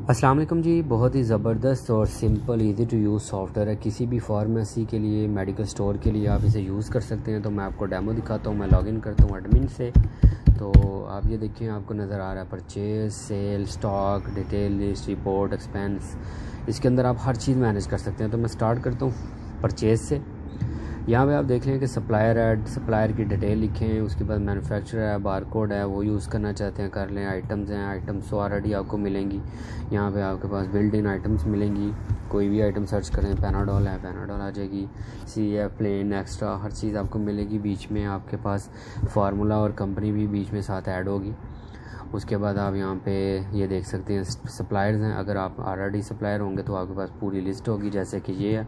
अस्सलाम वालेकुम जी। बहुत ही ज़बरदस्त और simple easy to use software है। किसी भी फार्मेसी के लिए, मेडिकल स्टोर के लिए आप इसे यूज़ कर सकते हैं। तो मैं आपको डेमो दिखाता हूँ। मैं लॉगिन करता हूँ एडमिन से। तो आप ये देखिए, आपको नज़र आ रहा है purchase, sale, stock, detail list, report, expense. इसके अंदर आप हर चीज़ मैनेज कर सकते हैं। तो मैं स्टार्ट करता हूँ परचेज से। यहाँ पे आप देख लें कि सप्लायर ऐड, सप्लायर की डिटेल लिखें, उसके बाद मैन्युफैक्चरर है, बारकोड है, वो यूज़ करना चाहते हैं कर लें। आइटम्स हैं, आइटम्स तो ऑलरेडी आपको मिलेंगी। यहाँ पे आपके पास बिल्ट इन आइटम्स मिलेंगी। कोई भी आइटम सर्च करें, पैनाडोल है, पैनाडोल आ जाएगी। CF, प्लेन, एक्स्ट्रा, हर चीज़ आपको मिलेगी। बीच में आपके पास फार्मूला और कंपनी भी बीच में साथ ऐड होगी। उसके बाद आप यहाँ पे ये देख सकते हैं सप्लायर्स हैं। अगर आप ऑलरेडी सप्लायर होंगे तो आपके पास पूरी लिस्ट होगी, जैसे कि ये है।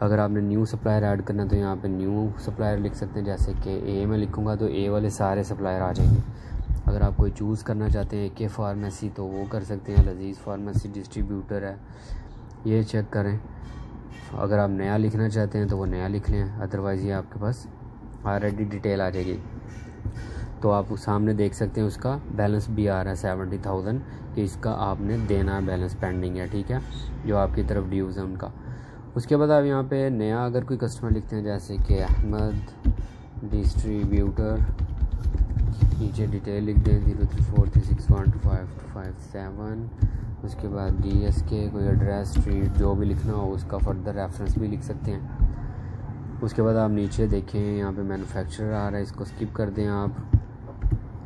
अगर आपने न्यू सप्लायर ऐड करना है तो यहाँ पे न्यू सप्लायर लिख सकते हैं। जैसे कि ए में लिखूँगा तो ए वाले सारे सप्लायर आ जाएंगे। अगर आप कोई चूज़ करना चाहते हैं के फार्मेसी तो वो कर सकते हैं। लजीज़ फार्मेसी डिस्ट्रीब्यूटर है, ये चेक करें। अगर आप नया लिखना चाहते हैं तो वो नया लिख लें, अदरवाइज़ ये आपके पास ऑलरेडी डिटेल आ जाएगी। तो आप सामने देख सकते हैं उसका बैलेंस भी आ रहा है 70,000 कि इसका आपने देना है, बैलेंस पेंडिंग है, ठीक है, जो आपकी तरफ ड्यूज़ है उनका। उसके बाद आप यहाँ पे नया अगर कोई कस्टमर लिखते हैं, जैसे कि अहमद डिस्ट्रीब्यूटर, नीचे डिटेल लिख दें 0343612557। उसके बाद DSK, कोई एड्रेस, स्ट्रीट, जो भी लिखना हो उसका फर्दर रेफरेंस भी लिख सकते हैं। उसके बाद आप नीचे देखें, यहाँ पे मैन्युफैक्चरर आ रहा है, इसको स्किप कर दें आप।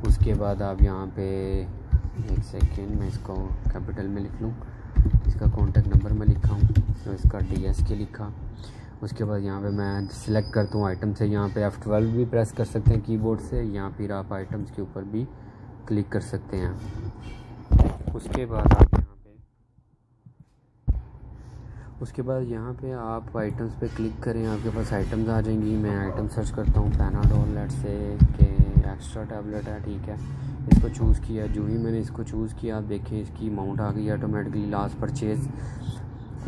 उसके बाद आप यहाँ पे एक सेकेंड, मैं इसको कैपिटल में लिख लूँ। इसका कॉन्टैक्ट नंबर मैं लिखा हूँ, तो इसका DSK लिखा। उसके बाद यहाँ पे मैं सिलेक्ट करता हूँ आइटम से। यहाँ पे F12 भी प्रेस कर सकते हैं कीबोर्ड से, या फिर आप आइटम्स के ऊपर भी क्लिक कर सकते हैं। उसके बाद यहाँ पे आप आइटम्स पे क्लिक करें, आपके पास आइटम्स आ जाएंगी। मैं आइटम सर्च करता हूँ, पैनाडोल लेट से के एक्स्ट्रा टैबलेट है, ठीक है, इसको चूज़ किया। जो ही मैंने इसको चूज़ किया, आप देखें इसकी अमाउंट आ गई ऑटोमेटिकली, लास्ट परचेज़।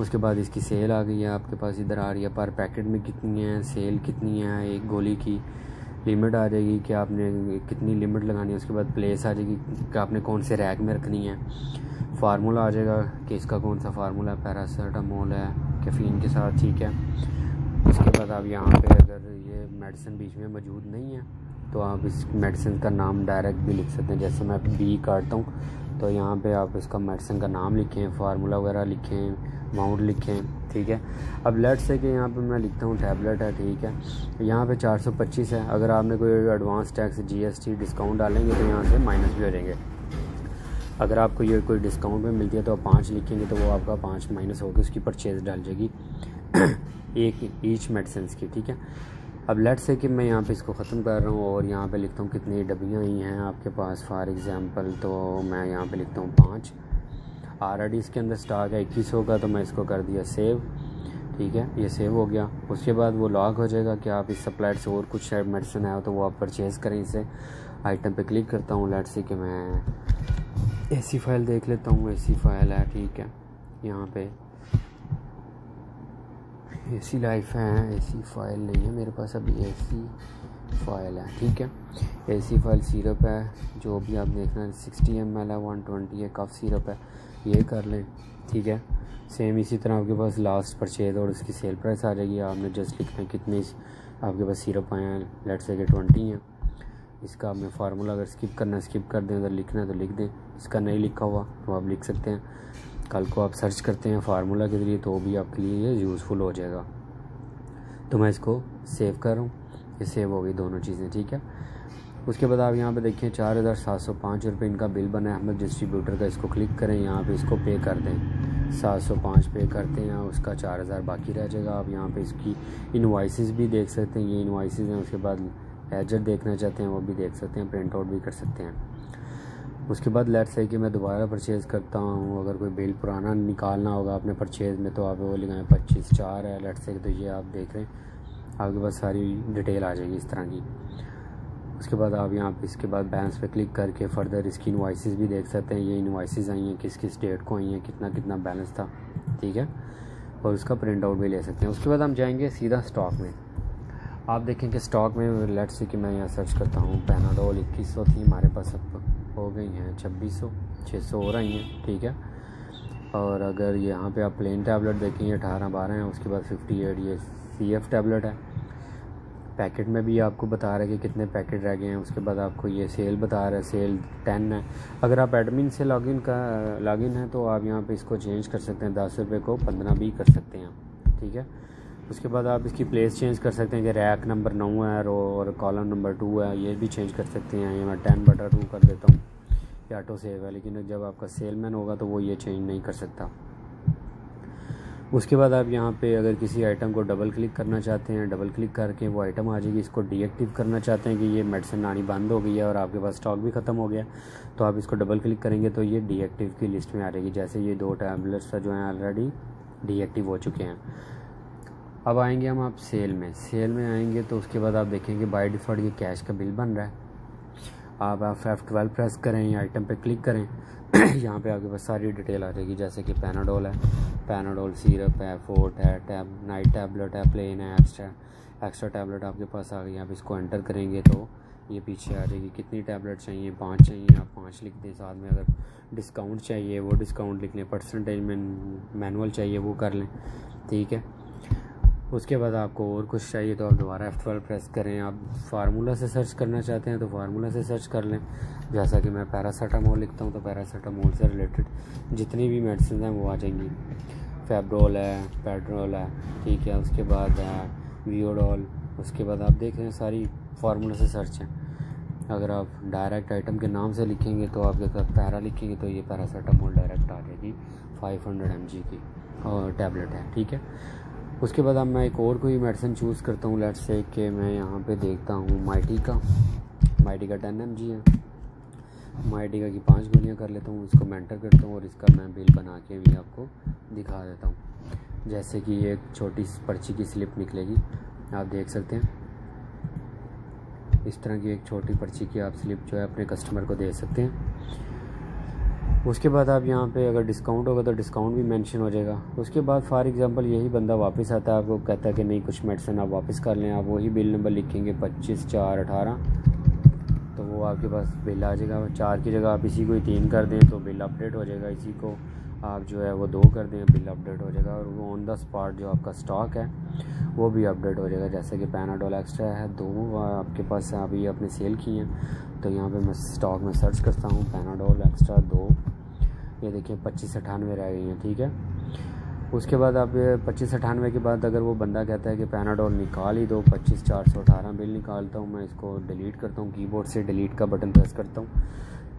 उसके बाद इसकी सेल आ गई है, आपके पास इधर आ रही है पर पैकेट में कितनी है, सेल कितनी है, एक गोली की लिमिट आ जाएगी कि आपने कितनी लिमिट लगानी है। उसके बाद प्लेस आ जाएगी कि आपने कौन से रैक में रखनी है। फार्मूला आ जाएगा कि इसका कौन सा फार्मूला है, पैरासीटामोल है कैफीन के साथ, ठीक है। उसके बाद आप यहाँ पे अगर ये मेडिसिन बीच में मौजूद नहीं है तो आप इस मेडिसिन का नाम डायरेक्ट भी लिख सकते हैं। जैसे मैं B काटता हूँ तो यहाँ पे आप इसका मेडिसिन का नाम लिखें, फार्मूला वगैरह लिखें, अमाउंट लिखें, ठीक है। अब लेट से कि यहाँ पे मैं लिखता हूँ टैबलेट है, ठीक है, यहाँ पे 425 है। अगर आपने कोई एडवांस टैक्स GST डिस्काउंट डालेंगे तो यहाँ से माइनस भी हो जाएंगे। अगर आपको ये कोई डिस्काउंट में मिलती है तो आप 5 लिखेंगे तो वो आपका 5 माइनस होकर उसकी परचेज़ डाल जाएगी एक ईच मेडिसिन की, ठीक है। अब लेट से कि मैं यहाँ पे इसको ख़त्म कर रहा हूँ और यहाँ पे लिखता हूँ कितनी डब्बियाँ आई हैं आपके पास फॉर एग्ज़ाम्पल। तो मैं यहाँ पे लिखता हूँ 5। ऑलरेडी इसके अंदर स्टॉक है 2100 का, तो मैं इसको कर दिया सेव, ठीक है, ये सेव हो गया। उसके बाद वो लॉग हो जाएगा कि आप इस सप्लायर से और कुछ शायद मेडिसिन है तो वो आप परचेज़ करें इसे। आइटम पे क्लिक करता हूँ, लेट से कि मैं AC फाइल देख लेता हूँ। AC फाइल है, ठीक है, यहाँ पे AC लाइफ है, AC फाइल नहीं है मेरे पास अभी, AC फाइल है, ठीक है। AC फाइल सिरप है, जो भी आप देखना है 60 ml है, 120 है, कफ सिरप है, ये कर लें, ठीक है। सेम इसी तरह आपके पास लास्ट परचेज और उसकी सेल प्राइस आ जाएगी। आपने जस्ट लिखना है कितने आपके पास सिरप आए हैं, लेट से कि 20 हैं। इसका आपने फार्मूला अगर स्किप करना है स्किप कर दें, अगर लिखना है तो लिख दें। इसका नहीं लिखा हुआ तो आप लिख सकते हैं। कल को आप सर्च करते हैं फार्मूला के ज़रिए तो भी आपके लिए ये यूज़फुल हो जाएगा। तो मैं इसको सेव कर रहा हूँ, ये सेव हो गई दोनों चीज़ें, ठीक है। उसके बाद आप यहाँ पे देखिए 4705 रुपये इनका बिल बना है अहमद डिस्ट्रीब्यूटर का। इसको क्लिक करें, यहाँ पे इसको पे कर दें, 705 पे करते हैं, उसका 4000 बाकी रह जाएगा। आप यहाँ पे इसकी इनवॉइसेस भी देख सकते हैं, ये इनवॉइसेस हैं। उसके बाद लेजर देखना चाहते हैं वो भी देख सकते हैं, प्रिंट आउट भी कर सकते हैं। उसके बाद लेट से कि मैं दोबारा परचेज़ करता हूँ, अगर कोई बिल पुराना निकालना होगा अपने परचेज़ में तो आप वो लगाएं 25/4 है लेट से, तो ये आप देख रहे हैं आपके पास सारी डिटेल आ जाएगी इस तरह की। उसके बाद आप यहाँ पे इसके बाद बैलेंस पे क्लिक करके फर्दर इसकी इनवॉइसेस भी देख सकते हैं। ये इनवॉइसेस आई हैं, किस किस डेट को आई हैं, कितना कितना बैलेंस था, ठीक है, और उसका प्रिंट आउट भी ले सकते हैं। उसके बाद हम जाएंगे सीधा स्टॉक में। आप देखें कि स्टॉक में लेट से कि मैं यहाँ सर्च करता हूँ, पैनाडोल 2100 थी हमारे पास, अब हो गई हैं 2600, 600 और आई हैं, ठीक है। और अगर यहाँ पे आप प्लेन टैबलेट देखें 18-12 है, उसके बाद 58 ये CF टैबलेट है। पैकेट में भी आपको बता रहा है कि कितने पैकेट रह गए हैं। उसके बाद आपको ये सेल बता रहा है, सेल 10 है। अगर आप एडमिन से लॉगिन है तो आप यहाँ पे इसको चेंज कर सकते हैं, 10 रुपये को 15 भी कर सकते हैं, ठीक है। उसके बाद आप इसकी प्लेस चेंज कर सकते हैं कि रैक नंबर 9 है और कॉलम नंबर 2 है, ये भी चेंज कर सकते हैं। ये मैं 10/2 कर देता हूँ, ये ऑटो सेव है, लेकिन जब आपका सेलमैन होगा तो वो ये चेंज नहीं कर सकता। उसके बाद आप यहाँ पे अगर किसी आइटम को डबल क्लिक करना चाहते हैं, डबल क्लिक करके वो आइटम आ जाएगी। इसको डीएक्टिव करना चाहते हैं कि ये मेडिसिन आनी बंद हो गई है और आपके पास स्टॉक भी ख़त्म हो गया, तो आप इसको डबल क्लिक करेंगे तो ये डीएक्टिव की लिस्ट में आ जाएगी। जैसे ये 2 टैबलेट्स जो हैं ऑलरेडी डीएक्टिव हो चुके हैं। अब आएंगे हम आप सेल में आएंगे तो उसके बाद आप देखेंगे बाय डिफ़ॉल्ट ये कैश का बिल बन रहा है। आप F12 प्रेस करें, ये आइटम पे क्लिक करें यहाँ पे आपके पास सारी डिटेल आ जाएगी, जैसे कि पैनाडोल है, पैनाडोल सिरप है, फोर्ट है, नाइट टैबलेट है, प्लेन है, एक्स्ट्रा टैबलेट आपके पास आ गई। आप इसको एंटर करेंगे तो ये पीछे आ जाएगी। कितनी टैबलेट चाहिए, 5 चाहिए, आप 5 लिख दें। साथ में अगर डिस्काउंट चाहिए वो डिस्काउंट लिख लें, परसेंटेज मैनुअल चाहिए वो कर लें, ठीक है। उसके बाद आपको और कुछ चाहिए तो आप दोबारा F12 प्रेस करें। आप फार्मूला से सर्च करना चाहते हैं तो फार्मूला से सर्च कर लें। जैसा कि मैं पैरासीटामोल लिखता हूँ तो पैरासीटामोल से रिलेटेड जितनी भी मेडिसिन हैं वो आ जाएंगी। फेब्रोल है, पेड्रोल है, ठीक है। उसके बाद है वियोडोल। उसके बाद आप देख रहे हैं सारी फार्मूला से सर्च है। अगर आप डायरेक्ट आइटम के नाम से लिखेंगे तो आपके साथ पैरा लिखेंगे तो ये पैरासीटामोल डायरेक्ट आ जाएगी। 500 mg की और टैबलेट है, ठीक है। उसके बाद अब मैं एक और कोई मेडिसिन चूज़ करता हूँ। लेट्स से कि मैं यहाँ पे देखता हूँ माइटी का 10 mg है। माइटिका की 5 गोलियाँ कर लेता हूँ, इसको मैं एंटर करता हूँ और इसका मैं बिल बना के भी आपको दिखा देता हूँ। जैसे कि एक छोटी पर्ची की स्लिप निकलेगी, आप देख सकते हैं। इस तरह की एक छोटी पर्ची की आप स्लिप जो है अपने कस्टमर को दे सकते हैं। उसके बाद आप यहाँ पे अगर डिस्काउंट होगा तो डिस्काउंट भी मेंशन हो जाएगा। उसके बाद फॉर एग्जांपल यही बंदा वापस आता है, आपको कहता है कि नहीं कुछ मेडिसिन आप वापस कर लें। आप वही बिल नंबर लिखेंगे 25/4/18, तो वो आपके पास बिल आ जाएगा। 4 की जगह आप इसी को 3 कर दें तो बिल अपडेट हो जाएगा। इसी को आप जो है वो 2 कर दें, बिल अपडेट हो जाएगा। और वो ऑन द स्पॉट जो आपका स्टॉक है वो भी अपडेट हो जाएगा। जैसे कि पैनाडोल एक्स्ट्रा है 2 आपके पास अभी आपने सेल की हैं, तो यहाँ पे मैं स्टॉक में सर्च करता हूँ पैनाडोल एक्स्ट्रा 2, ये देखिए 2598 रह गई हैं, ठीक है। उसके बाद आप 2598 के बाद अगर वो बंदा कहता है कि पैनाडोल निकाल ही दो, 25/418 बिल निकालता हूँ मैं, इसको डिलीट करता हूँ। कीबोर्ड से डिलीट का बटन प्रेस करता हूँ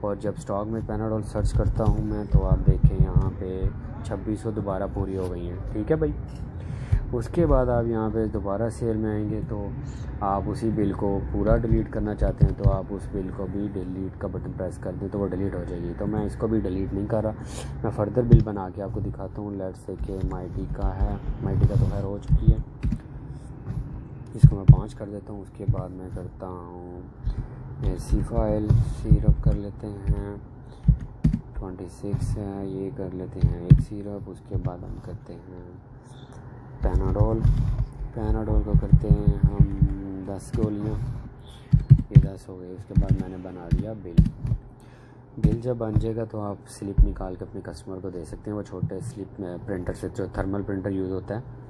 और जब स्टॉक में पैनाडोल सर्च करता हूँ मैं, तो आप देखें यहाँ पे 2600 दोबारा पूरी हो गई हैं, ठीक है भाई। उसके बाद आप यहाँ पे दोबारा सेल में आएंगे तो आप उसी बिल को पूरा डिलीट करना चाहते हैं तो आप उस बिल को भी डिलीट का बटन प्रेस कर दें तो वो डिलीट हो जाएगी। तो मैं इसको भी डिलीट नहीं कर रहा, मैं फ़र्दर बिल बना के आपको दिखाता हूँ। लेट्स से कि माइटी का है, माइटी का तो खैर हो चुकी है, इसको मैं 5 कर देता हूँ। उसके बाद मैं करता हूँ एसिफाइल सिरप कर लेते हैं 26 है, ये कर लेते हैं 1 सिरप। उसके बाद हम करते हैं पैनाडोल को करते हैं हम 10 गोलियाँ, ये 10 हो गई। उसके बाद मैंने बना दिया बिल जब बन जाएगा तो आप स्लिप निकाल के अपने कस्टमर को दे सकते हैं। वो छोटे स्लिप में प्रिंटर से, जो थर्मल प्रिंटर यूज़ होता है।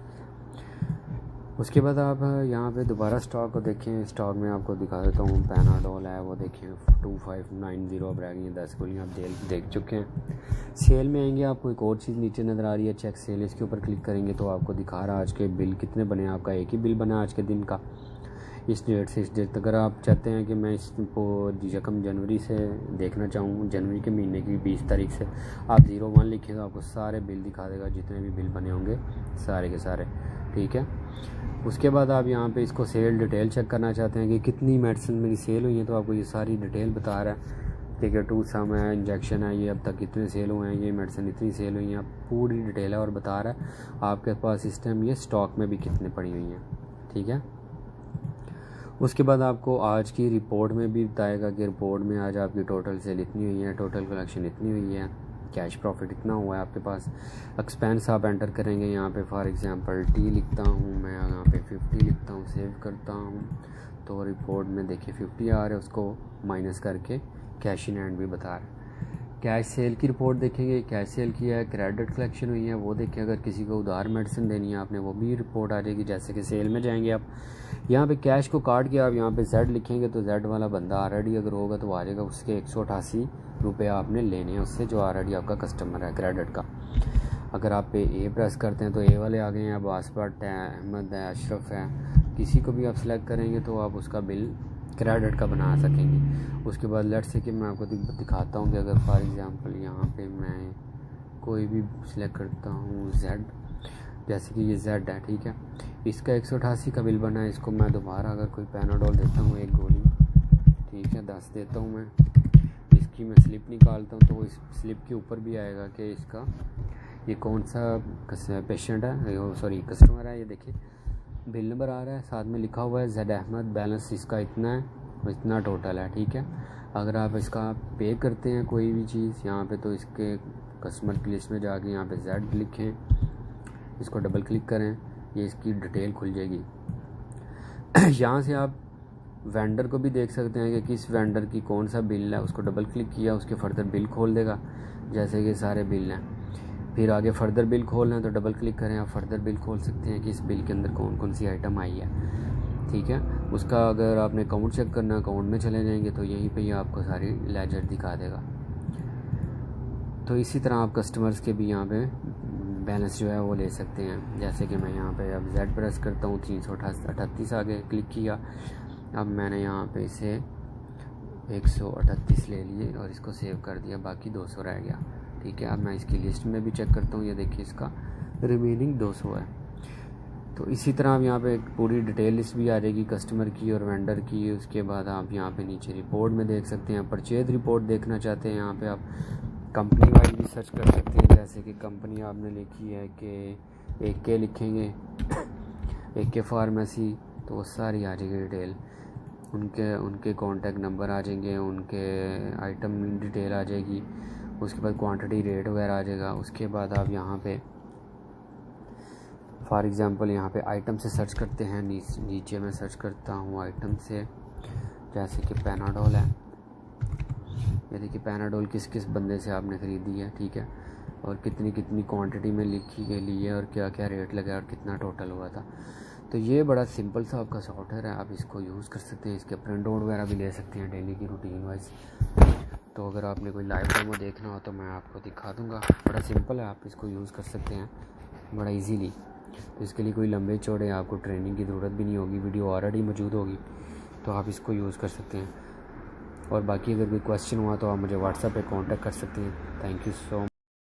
उसके बाद आप यहाँ पे दोबारा स्टॉक को देखें। स्टॉक में आपको दिखा देता हूँ पैनाडोल है, वो देखें 2590 अब रह गई हैं, 10 गोलियाँ आप देख चुके हैं। सेल में आएंगे, आपको एक और चीज़ नीचे नज़र आ रही है चेक सेल, इसके ऊपर क्लिक करेंगे तो आपको दिखा रहा है आज के बिल कितने बने। आपका एक ही बिल बना आज के दिन का, इस डेट से इस डेट तक। अगर आप चाहते हैं कि मैं इसको रकम जनवरी से देखना चाहूँ, जनवरी के महीने की 20 तारीख से, आप 01 लिखेगा, आपको सारे बिल दिखा देगा, जितने भी बिल बने होंगे सारे के सारे, ठीक है। उसके बाद आप यहाँ पे इसको सेल डिटेल चेक करना चाहते हैं कि कितनी मेडिसिन मेरी सेल हुई है, तो आपको ये सारी डिटेल बता रहा है। ठीक है, 2 सम है, इंजेक्शन है, ये अब तक कितने सेल हुए हैं, ये मेडिसिन इतनी सेल हुई हैं, पूरी डिटेल है और बता रहा है आपके पास इस टाइम ये स्टॉक में भी कितने पड़ी हुई हैं, ठीक है। उसके बाद आपको आज की रिपोर्ट में भी बताएगा कि रिपोर्ट में आज आपकी टोटल सेल इतनी हुई है, टोटल कलेक्शन इतनी हुई है, कैश प्रॉफिट इतना हुआ है आपके पास। एक्सपेंस आप एंटर करेंगे, यहाँ पे फॉर एग्जांपल टी लिखता हूँ मैं, यहाँ पे 50 लिखता हूँ, सेव करता हूँ, तो रिपोर्ट में देखिए 50 आ रहा है, उसको माइनस करके कैश इन हैंड भी बता रहा है। कैश सेल की रिपोर्ट देखेंगे, कैश सेल किया है, क्रेडिट कलेक्शन हुई है वो देखें। अगर किसी को उधार मेडिसिन देनी है आपने वो भी रिपोर्ट आ जाएगी। जैसे कि सेल में जाएंगे आप, यहाँ पे कैश को काट के आप यहाँ पे Z लिखेंगे तो Z वाला बंदा ऑलरेडी अगर होगा तो आ जाएगा। उसके 188 रुपये आपने लेने हैं उससे, जो ऑलरेडी आपका कस्टमर है क्रेडिट का। अगर आप पे ए प्रेस करते हैं तो ए वाले आ गए हैं। अब्बास भट्ट है, अहमद है, अशरफ है, किसी को भी आप सिलेक्ट करेंगे तो आप उसका बिल क्रेडिट का बना सकेंगे। उसके बाद लेट्स से कि मैं आपको दिखाता हूँ कि अगर फॉर एग्ज़ाम्पल यहाँ पे मैं कोई भी सिलेक्ट करता हूँ Z, जैसे कि ये Z है, ठीक है, इसका 188 का बिल बना है। इसको मैं दोबारा अगर कोई पैनाडोल देता हूँ एक गोली, ठीक है, 10 देता हूँ मैं, इसकी मैं स्लिप निकालता हूँ तो इस स्लिप के ऊपर भी आएगा कि इसका ये कौन सा पेशेंट है, सॉरी कस्टमर है। ये देखिए बिल नंबर आ रहा है, साथ में लिखा हुआ है Z अहमद, बैलेंस इसका इतना है, इतना टोटल है, ठीक है। अगर आप इसका पे करते हैं कोई भी चीज़ यहाँ पे तो इसके कस्टमर की लिस्ट में जाके यहाँ पे Z लिखें, इसको डबल क्लिक करें, ये इसकी डिटेल खुल जाएगी। यहाँ से आप वेंडर को भी देख सकते हैं कि किस वेंडर की कौन सा बिल है। उसको डबल क्लिक किया, उसके फर्दर बिल खोल देगा, जैसे कि सारे बिल हैं। फिर आगे फर्दर बिल खोलना है तो डबल क्लिक करें, आप फर्दर बिल खोल सकते हैं कि इस बिल के अंदर कौन कौन सी आइटम आई है, ठीक है। उसका अगर आपने अकाउंट चेक करना है, अकाउंट में चले जाएंगे तो यहीं पे ही आपको सारी लेजर दिखा देगा। तो इसी तरह आप कस्टमर्स के भी यहाँ पे बैलेंस जो है वो ले सकते हैं। जैसे कि मैं यहाँ पे अब Z प्रेस करता हूँ, 338 आगे क्लिक किया, अब मैंने यहाँ पे इसे 138 ले लिए और इसको सेव कर दिया, बाकी 200 रह गया, ठीक है। अब मैं इसकी लिस्ट में भी चेक करता हूँ, ये देखिए इसका रिमेनिंग 200 है। तो इसी तरह आप यहाँ पे एक पूरी डिटेल लिस्ट भी आ जाएगी कस्टमर की और वेंडर की। उसके बाद आप यहाँ पे नीचे रिपोर्ट में देख सकते हैं, परचेज रिपोर्ट देखना चाहते हैं यहाँ पे आप कंपनी वाइज भी सर्च कर सकते हैं। जैसे कि कंपनी आपने लिखी है कि AK लिखेंगे, AK फार्मेसी, तो वो सारी आ जाएगी डिटेल, उनके कॉन्टैक्ट नंबर आ जाएंगे, उनके आइटम डिटेल आ जाएगी, उसके बाद क्वांटिटी रेट वगैरह आ जाएगा। उसके बाद आप यहाँ पे फॉर एग्ज़ाम्पल यहाँ पे आइटम से सर्च करते हैं, नीचे मैं सर्च करता हूँ आइटम से, जैसे कि पैनाडोल है, ये देखिए पैनाडोल किस किस बंदे से आपने ख़रीदी है, ठीक है, और कितनी कितनी क्वांटिटी में लिखी के लिए और क्या क्या रेट लगा और कितना टोटल हुआ था। तो ये बड़ा सिंपल सा आपका सॉफ्टवेयर है, आप इसको यूज़ कर सकते हैं। इसके प्रिंट आउट वगैरह भी ले सकते हैं डेली की रूटीन वाइज। तो अगर आपने कोई लाइव डेमो देखना हो तो मैं आपको दिखा दूंगा, बड़ा सिंपल है, आप इसको यूज़ कर सकते हैं बड़ा इजीली। तो इसके लिए कोई लंबे चौड़े आपको ट्रेनिंग की ज़रूरत भी नहीं होगी, वीडियो ऑलरेडी मौजूद होगी, तो आप इसको यूज़ कर सकते हैं। और बाकी अगर कोई क्वेश्चन हुआ तो आप मुझे व्हाट्सएप पे कांटेक्ट कर सकते हैं। Thank you so